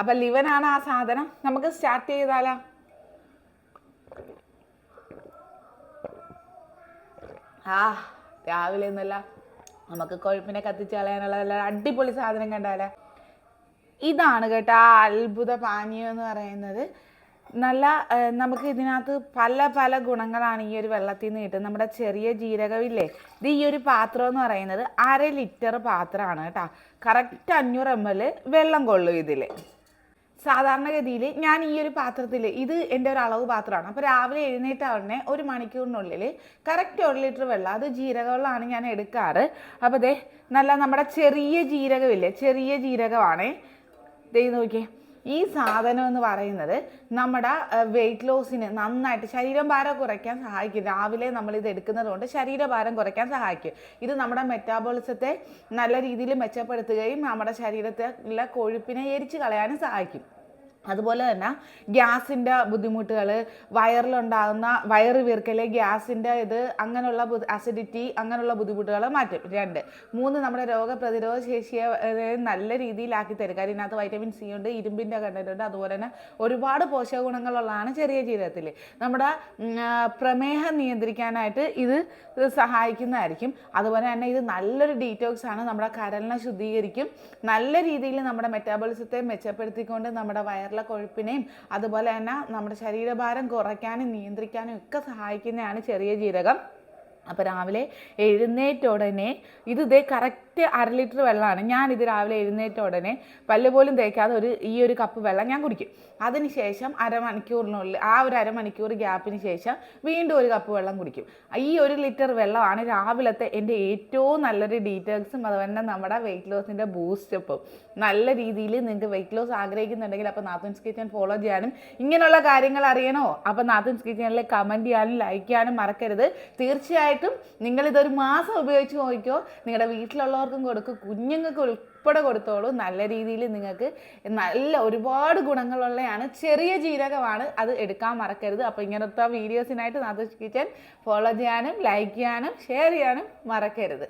അപ്പം ലിവനാണ് ആ സാധനം. നമുക്ക് സ്റ്റാർട്ട് ചെയ്താലോ? രാവിലെ ഒന്നല്ല നമുക്ക് കൊഴുപ്പിനെ കത്തിച്ച് കളയാനുള്ള അടിപൊളി സാധനം കണ്ടാലേ. ഇതാണ് കേട്ടോ ആ അത്ഭുത പാനീയം എന്ന് പറയുന്നത്. നല്ല നമുക്ക് ഇതിനകത്ത് പല പല ഗുണങ്ങളാണ് ഈ ഒരു വെള്ളത്തിൽ നിന്ന് കിട്ടുന്നത്. നമ്മുടെ ചെറിയ ജീരകമില്ലേ, ഇത് ഈ ഒരു പാത്രം എന്ന് പറയുന്നത് 1/2 ലിറ്റർ പാത്രമാണ് കേട്ടോ. കറക്റ്റ് 500 ml വെള്ളം കൊള്ളും ഇതിൽ. സാധാരണഗതിയിൽ ഞാൻ ഈ ഒരു പാത്രത്തിൽ, ഇത് എൻ്റെ ഒരു അളവ് പാത്രമാണ്. അപ്പോൾ രാവിലെ എഴുന്നേറ്റ ഉടനെ 1 മണിക്കൂറിനുള്ളിൽ കറക്റ്റ് 1 ലിറ്റർ വെള്ളം, അത് ജീരകവെള്ളമാണ് ഞാൻ എടുക്കാറ്. അപ്പോൾ ദേ നല്ല നമ്മുടെ ചെറിയ ജീരകമില്ലേ, ചെറിയ ജീരകമാണേ. ദേ നോക്കിയേ, ഈ സാധനം എന്ന് പറയുന്നത് നമ്മുടെ വെയിറ്റ് ലോസിന് നന്നായിട്ട് ശരീരഭാരം കുറയ്ക്കാൻ സഹായിക്കും. രാവിലെ നമ്മളിത് എടുക്കുന്നത് കൊണ്ട് ശരീരഭാരം കുറയ്ക്കാൻ സഹായിക്കും. ഇത് നമ്മുടെ മെറ്റാബോളിസത്തെ നല്ല രീതിയിൽ മെച്ചപ്പെടുത്തുകയും നമ്മുടെ ശരീരത്തിലെ കൊഴുപ്പിനെ എരിച്ച് കളയാനും സഹായിക്കും. അതുപോലെ തന്നെ ഗ്യാസിൻ്റെ ബുദ്ധിമുട്ടുകൾ, വയറിലുണ്ടാകുന്ന വയറ് വീർക്കൽ, ഗ്യാസിൻ്റെ ഇത്, അങ്ങനെയുള്ള അസിഡിറ്റി, അങ്ങനെയുള്ള ബുദ്ധിമുട്ടുകൾ മാറ്റും. 2 3 നമ്മുടെ രോഗപ്രതിരോധ ശേഷിയെ നല്ല രീതിയിലാക്കി തരും. കാര്യം ഇതിനകത്ത് വൈറ്റമിൻ സി ഉണ്ട്, ഇരുമ്പിൻ്റെ കണ്ടന്റ് ഉണ്ട്. അതുപോലെ തന്നെ ഒരുപാട് പോഷക ഗുണങ്ങളുള്ളതാണ് ചെറിയ ജീരകത്തിൽ. നമ്മുടെ പ്രമേഹം നിയന്ത്രിക്കാനായിട്ട് ഇത് സഹായിക്കുന്നതായിരിക്കും. അതുപോലെ തന്നെ ഇത് നല്ലൊരു ഡീറ്റോക്സ് ആണ്, നമ്മുടെ കരളിനെ ശുദ്ധീകരിക്കും. നല്ല രീതിയിൽ നമ്മുടെ മെറ്റാബോളിസത്തെ മെച്ചപ്പെടുത്തിക്കൊണ്ട് നമ്മുടെ വയറിലെ കൊഴുപ്പിനെയും അതുപോലെ തന്നെ നമ്മുടെ ശരീരഭാരം കുറയ്ക്കാനും നിയന്ത്രിക്കാനും ഒക്കെ സഹായിക്കുന്നതാണ് ചെറിയ ജീരകം. അപ്പോൾ രാവിലെ എഴുന്നേറ്റ ഉടനെ ഇത് കറക്റ്റ് 1/2 ലിറ്റർ വെള്ളമാണ്. ഞാനിത് രാവിലെ എഴുന്നേറ്റ ഉടനെ പല്ല് പോലും തേക്കാതെ ഈ ഒരു കപ്പ് വെള്ളം ഞാൻ കുടിക്കും. അതിനുശേഷം അരമണിക്കൂറിനുള്ളിൽ, ആ ഒരു അരമണിക്കൂർ ഗ്യാപ്പിന് ശേഷം വീണ്ടും 1 കപ്പ് വെള്ളം കുടിക്കും. ഈ 1 ലിറ്റർ വെള്ളമാണ് രാവിലത്തെ എൻ്റെ ഏറ്റവും നല്ലൊരു ഡീറ്റോക്സും അതുപോലെ നമ്മുടെ വെയിറ്റ് ലോസിൻ്റെ ബൂസ്റ്റപ്പും. നല്ല രീതിയിൽ നിങ്ങൾക്ക് വെയിറ്റ് ലോസ് ആഗ്രഹിക്കുന്നുണ്ടെങ്കിൽ അപ്പോൾ നാത്തൂൻസ് കിച്ചൻ ഫോളോ ചെയ്യാനും ഇങ്ങനെയുള്ള കാര്യങ്ങൾ അറിയണോ, അപ്പോൾ നാത്തൂൻസ് കിച്ചനിൽ കമൻറ്റ് ചെയ്യാനും ലൈക്ക് ചെയ്യാനും മറക്കരുത്. തീർച്ചയായിട്ടും നിങ്ങളിതൊരു മാസം ഉപയോഗിച്ച് നോക്കിക്കോ. നിങ്ങളുടെ വീട്ടിലുള്ളവർക്കും കൊടുക്കും, കുഞ്ഞുങ്ങൾക്ക് ഉൾപ്പെടെ കൊടുത്തോളൂ. നല്ല രീതിയിൽ നിങ്ങൾക്ക് നല്ല ഒരുപാട് ഗുണങ്ങളുള്ളതാണ്. ചെറിയ ജീരകമാണ്, അത് എടുക്കാൻ മറക്കരുത്. അപ്പോൾ ഇങ്ങനത്തെ വീഡിയോസിനായിട്ട് നാത്തൂൻസ് കിച്ചൻ ഫോളോ ചെയ്യാനും ലൈക്ക് ചെയ്യാനും ഷെയർ ചെയ്യാനും മറക്കരുത്.